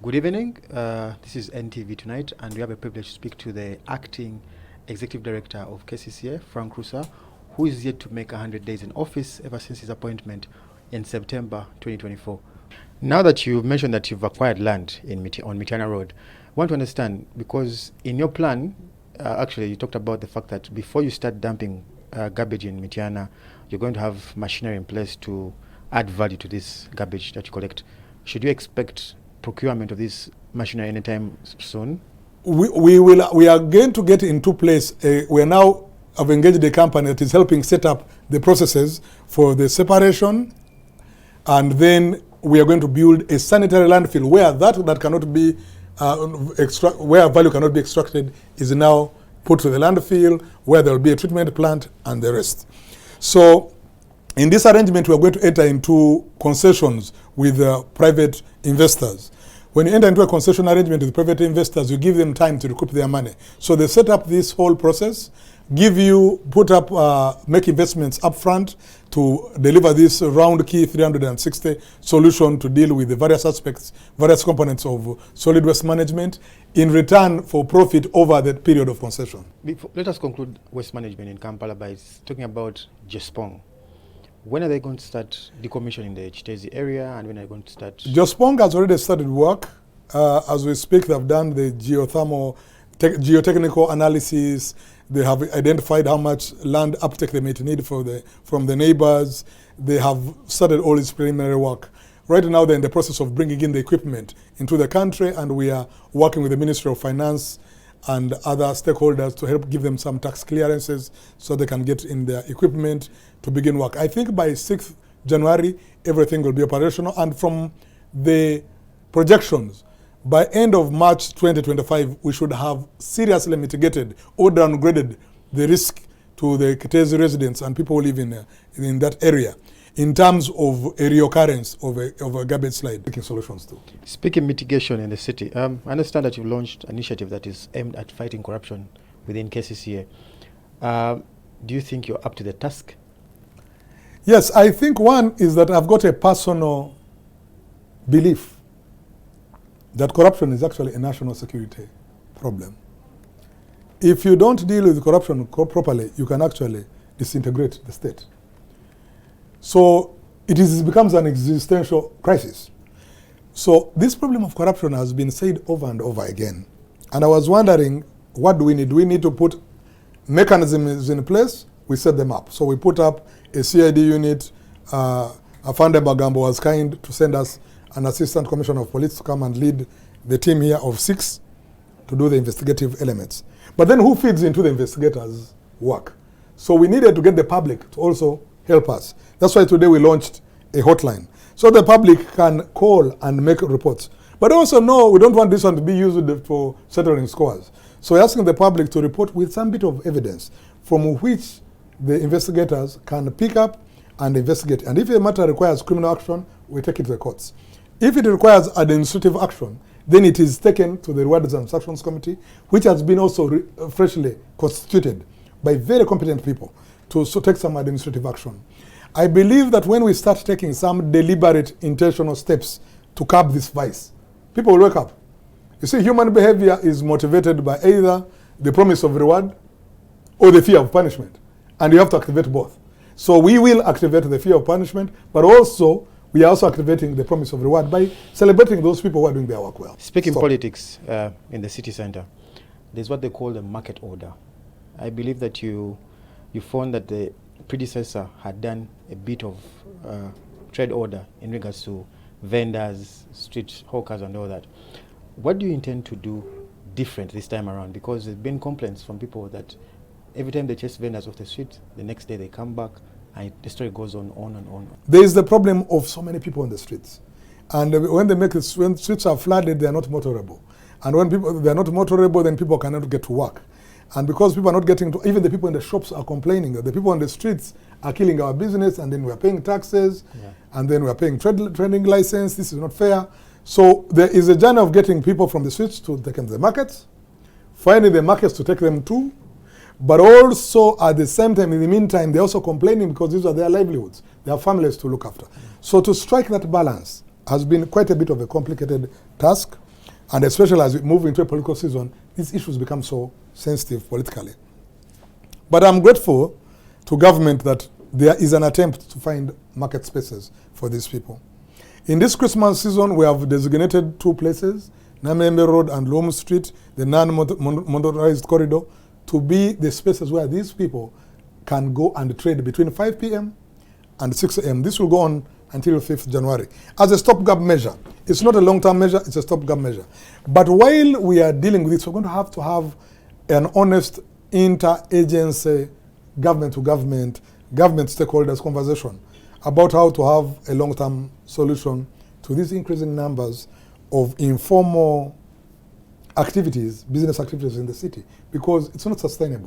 Good evening. This is NTV Tonight, and we have a privilege to speak to the acting executive director of KCCA, Frank Rusa, who is yet to make 100 days in office ever since his appointment in September 2024. Now that you've mentioned that you've acquired land on Nyakana Road, I want to understand, because in your plan, actually you talked about the fact that before you start dumping garbage in Nyakana, you're going to have machinery in place to add value to this garbage that you collect. Should you expect procurement of this machinery anytime soon? We are going to get into place. We are now have engaged a company that is helping set up the processes for the separation, and then we are going to build a sanitary landfill where that cannot be where value cannot be extracted is now put to the landfill, where there will be a treatment plant and the rest. So in this arrangement, we are going to enter into concessions with private investors. When you enter into a concession arrangement with private investors, you give them time to recoup their money. So they set up this whole process, make investments upfront to deliver this round key 360 solution to deal with the various aspects, various components of solid waste management in return for profit over the period of concession. Let us conclude waste management in Kampala by talking about Jospong. When are they going to start decommissioning the Kiteezi area, and when are they going to start? Jospong has already started work. As we speak, they've done the geotechnical analysis. They have identified how much land uptake they may need from the neighbors. They have started all this preliminary work. Right now, they're in the process of bringing in the equipment into the country, and we are working with the Ministry of Finance and other stakeholders to help give them some tax clearances so they can get in their equipment to begin work. I think by 6th January, everything will be operational, and from the projections, by end of March 2025, we should have seriously mitigated or downgraded the risk to the Kiteezi residents and people who live in that area in terms of a reoccurrence of a garbage slide. Taking solutions too. Speaking mitigation in the city, I understand that you've launched an initiative that is aimed at fighting corruption within KCCA. Do you think you're up to the task? Yes, I think one is that I've got a personal belief that corruption is actually a national security problem. If you don't deal with corruption properly, you can actually disintegrate the state. So it becomes an existential crisis. So this problem of corruption has been said over and over again. And I was wondering, what do we need? Do we need to put mechanisms in place? We set them up. So we put up a CID unit. Afande Magambo was kind to send us an assistant commissioner of police to come and lead the team here of 6 to do the investigative elements. But then who feeds into the investigators' work? So we needed to get the public to also help us. That's why today we launched a hotline, so the public can call and make reports. But also, no, we don't want this one to be used for settling scores. So we're asking the public to report with some bit of evidence from which the investigators can pick up and investigate. And if a matter requires criminal action, we take it to the courts. If it requires administrative action, then it is taken to the Rewards and Sanctions Committee, which has been also freshly constituted by very competent people to take some administrative action. I believe that when we start taking some deliberate, intentional steps to curb this vice, people will wake up. You see, human behavior is motivated by either the promise of reward or the fear of punishment. And you have to activate both. So we will activate the fear of punishment, but also we are also activating the promise of reward by celebrating those people who are doing their work well. Speaking politics in the city center, there's what they call the market order. I believe that you found that the predecessor had done a bit of trade order in regards to vendors, street hawkers and all that. What do you intend to do different this time around? Because there's been complaints from people that every time they chase vendors off the street, the next day they come back and the story goes on and on. There is the problem of so many people on the streets. And when streets are flooded, they are not motorable. And when they are not motorable, then people cannot get to work. And because people are not getting to, even the people in the shops are complaining that the people on the streets are killing our business, and then we are paying taxes, and then we are paying trading license. This is not fair. So there is a journey of getting people from the streets to take them to the markets, finding the markets to take them to, but also at the same time, in the meantime, they're also complaining because these are their livelihoods. They have families to look after. So to strike that balance has been quite a bit of a complicated task. And especially as we move into a political season, these issues become so sensitive politically. But I'm grateful to government that there is an attempt to find market spaces for these people. In this Christmas season, we have designated 2 places, Namembe Road and Lom Street, the non-motorized corridor, to be the spaces where these people can go and trade between 5 p.m. and 6 a.m. This will go on until 5th January as a stopgap measure. It's not a long-term measure, it's a stopgap measure. But while we are dealing with this, we're going to have an honest inter-agency, government-to-government, government stakeholders conversation about how to have a long-term solution to these increasing numbers of informal activities, business activities in the city, because it's not sustainable.